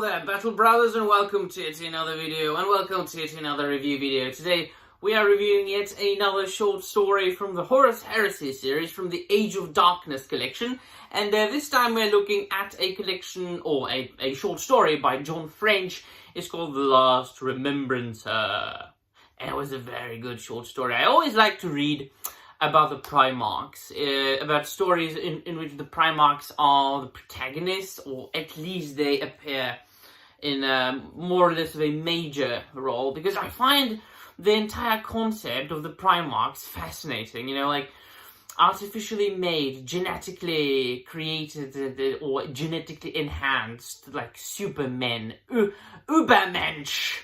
there, Battle Brothers, and welcome to yet another video, and welcome to yet another review video. Today, we are reviewing yet another short story from the Horus Heresy series, from the Age of Darkness collection, and this time we're looking at a collection, or a short story by John French. It's called The Last Remembrancer, and it was a very good short story. I always like to read about the Primarchs, about stories in which the Primarchs are the protagonists, or at least they appear in more or less of a major role, because I find the entire concept of the Primarchs fascinating, you know, like artificially made, genetically created, or genetically enhanced, like supermen, Übermensch,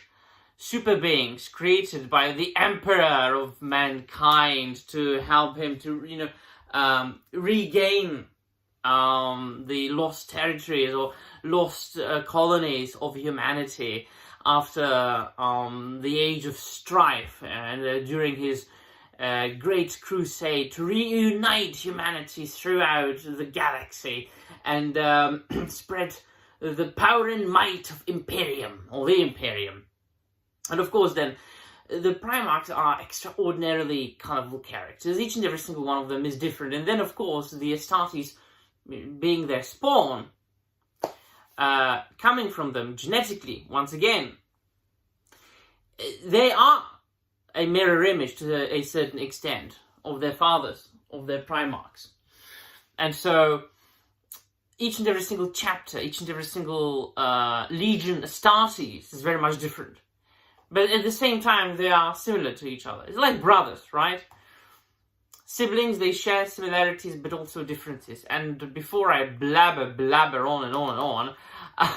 super beings created by the Emperor of mankind to help him to, you know, regain the lost territories or lost colonies of humanity after the Age of Strife and during his great crusade to reunite humanity throughout the galaxy and spread the power and might of Imperium, or the Imperium. And of course then, the Primarchs are extraordinarily colorful characters. Each and every single one of them is different. And then of course, the Astartes, being their spawn, coming from them genetically, once again, they are a mirror image to a certain extent of their fathers, of their Primarchs. And so, each and every single chapter, each and every single Legion Astartes is very much different. But at the same time, they are similar to each other. It's like brothers, right? Siblings, they share similarities, but also differences. And before I blabber on and on and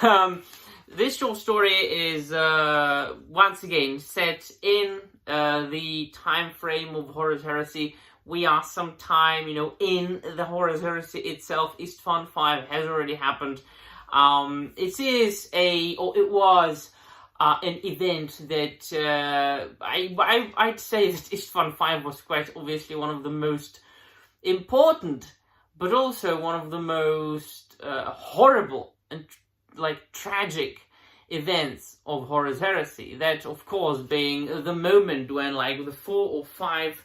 on, this short story is, once again, set in the time frame of Horus Heresy. We are sometime, you know, in the Horus Heresy itself. Isstvan 5 has already happened. It was an event that I'd say that Isstvan 5 was quite obviously one of the most important, but also one of the most horrible and tragic events of Horus Heresy. That, of course, being the moment when the 4 or 5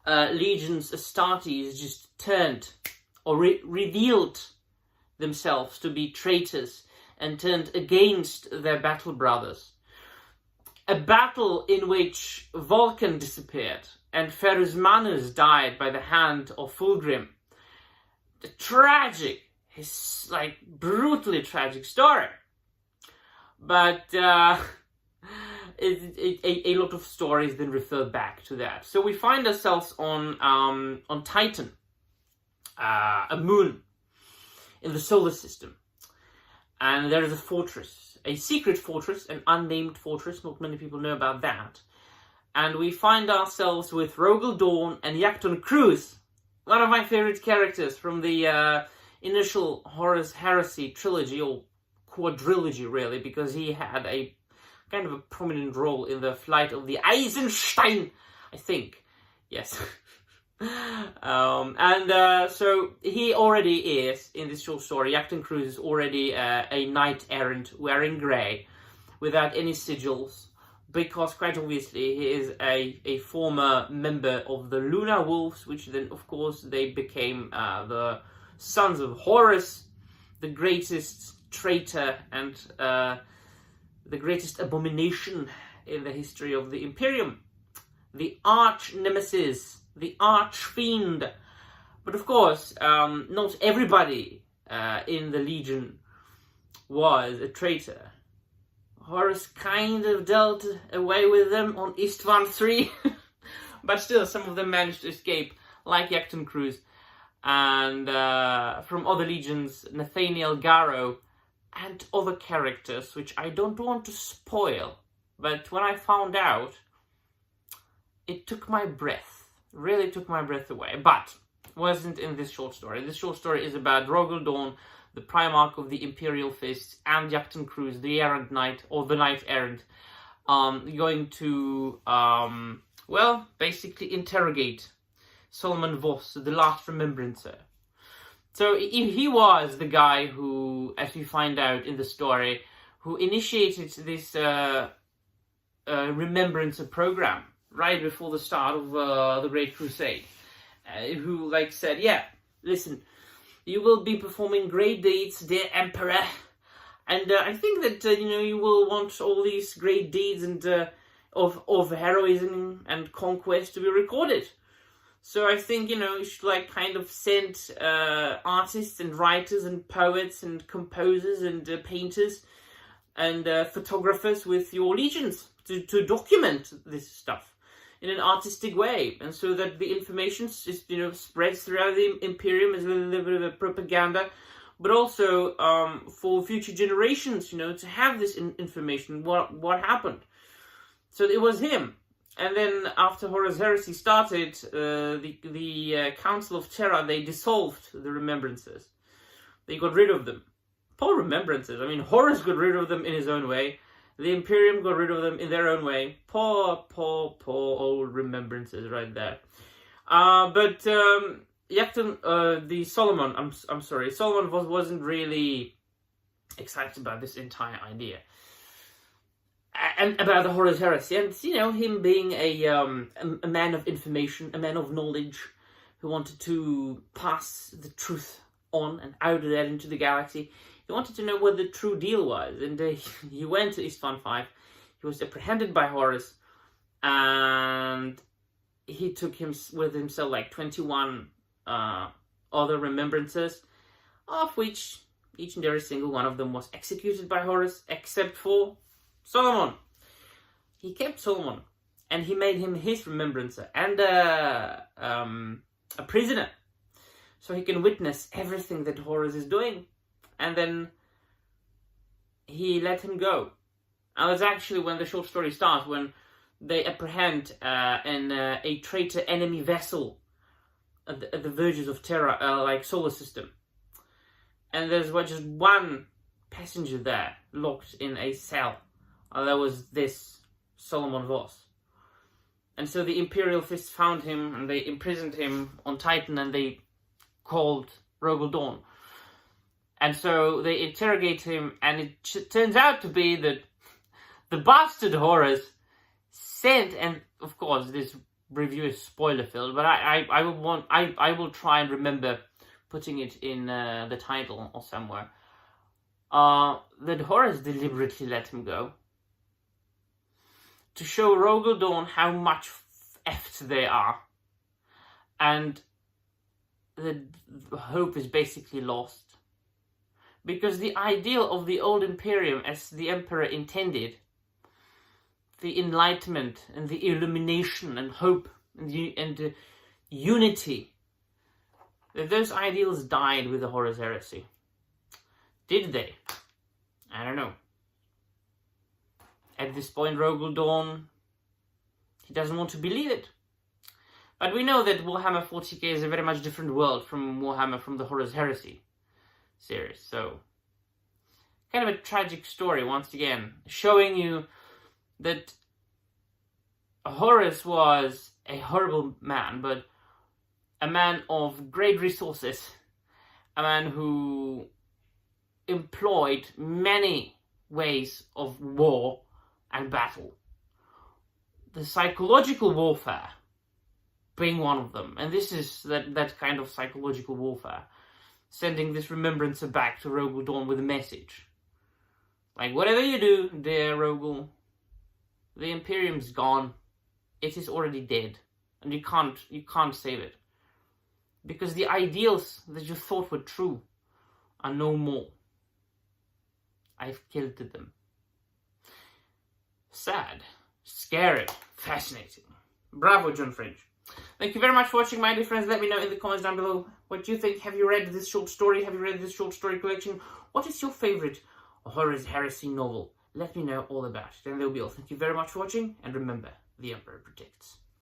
legions Astartes just turned or revealed themselves to be traitors and turned against their battle brothers. A battle in which Vulcan disappeared and Ferus Manus died by the hand of Fulgrim. The tragic, brutally tragic story. But a lot of stories then refer back to that. So we find ourselves on Titan, a moon in the solar system. And there is a fortress, a secret fortress, an unnamed fortress. Not many people know about that. And we find ourselves with Rogel Dawn and Yakton Cruz, one of my favorite characters from the initial Horus Heresy trilogy, or quadrilogy really, because he had a kind of a prominent role in the flight of the Eisenstein, I think. Yes. So he already is, in this short story, Yakton Cruz is already a knight-errant wearing grey, without any sigils, because quite obviously he is a former member of the Lunar Wolves, which then of course they became the Sons of Horus, the greatest traitor and the greatest abomination in the history of the Imperium, the arch-nemesis, the arch-fiend. But of course, not everybody in the Legion was a traitor. Horus kind of dealt away with them on Isstvan 3, but still some of them managed to escape, like Yakton Cruz. And from other legions, Nathaniel Garrow, and other characters, which I don't want to spoil, but when I found out, it took my breath. Really took my breath away, but wasn't in this short story. This short story is about Rogel Dawn, the Primarch of the Imperial Fists, and Yakton Cruz, the Errant Knight, or the Knight-Errant, going to, basically interrogate Solomon Voss, the Last Remembrancer. So he was the guy who, as we find out in the story, who initiated this Remembrancer program right before the start of the Great Crusade, who said, yeah, listen, you will be performing great deeds, dear Emperor, and I think that you will want all these great deeds and of heroism and conquest to be recorded. So I think you should kind of send artists and writers and poets and composers and painters and photographers with your legions to document this stuff in an artistic way, and so that the information just spreads throughout the Imperium as a little bit of a propaganda, but also for future generations, to have this information, what happened. So it was him. And then after Horus Heresy started, the Council of Terra, they dissolved the Remembrancers. They got rid of them. Poor Remembrancers. I mean, Horus got rid of them in his own way. The Imperium got rid of them in their own way. Poor old Remembrancers right there. But the Solomon, I'm sorry, Solomon wasn't really excited about this entire idea. And about the Horus Heresy, and him being a man of information, a man of knowledge, who wanted to pass the truth on and out of that into the galaxy. He wanted to know what the true deal was, and he went to Isstvan V. He was apprehended by Horus, and he took with himself 21 other Remembrancers, of which each and every single one of them was executed by Horus, except for Solomon. He kept Solomon, and he made him his Remembrancer and a prisoner, so he can witness everything that Horus is doing. And then he let him go. And that's actually when the short story starts, when they apprehend a traitor enemy vessel at the verges of Terra, solar system. And there's just one passenger there, locked in a cell. There was this Solomon Voss. And so the Imperial Fist found him, and they imprisoned him on Titan, and they called Rogel Dawn. And so they interrogate him, and it turns out to be that the bastard Horus sent, and of course this review is spoiler filled, but I will try and remember putting it in the title or somewhere. That Horus deliberately let him go to show Rogel Dawn how much effed they are, and the hope is basically lost. Because the ideal of the old Imperium, as the Emperor intended, the enlightenment and the illumination and hope and unity, that those ideals died with the Horus Heresy. Did they? I don't know. At this point, Rogel Dawn, he doesn't want to believe it. But we know that Warhammer 40k is a very much different world from Warhammer from the Horus Heresy series. So, kind of a tragic story once again, showing you that Horus was a horrible man, but a man of great resources, a man who employed many ways of war and battle. The psychological warfare being one of them, and this is that kind of psychological warfare, sending this Remembrancer back to Rogel Dawn with a message. Whatever you do, dear Rogel, the Imperium's gone. It is already dead, and you can't save it. Because the ideals that you thought were true are no more. I've killed them. Sad, scary, fascinating. Bravo, John French. Thank you very much for watching, my dear friends. Let me know in the comments down below what you think. Have you read this short story? Have you read this short story collection? What is your favorite Horus Heresy novel? Let me know all about it. And that'll be all. Thank you very much for watching, and remember, the Emperor protects.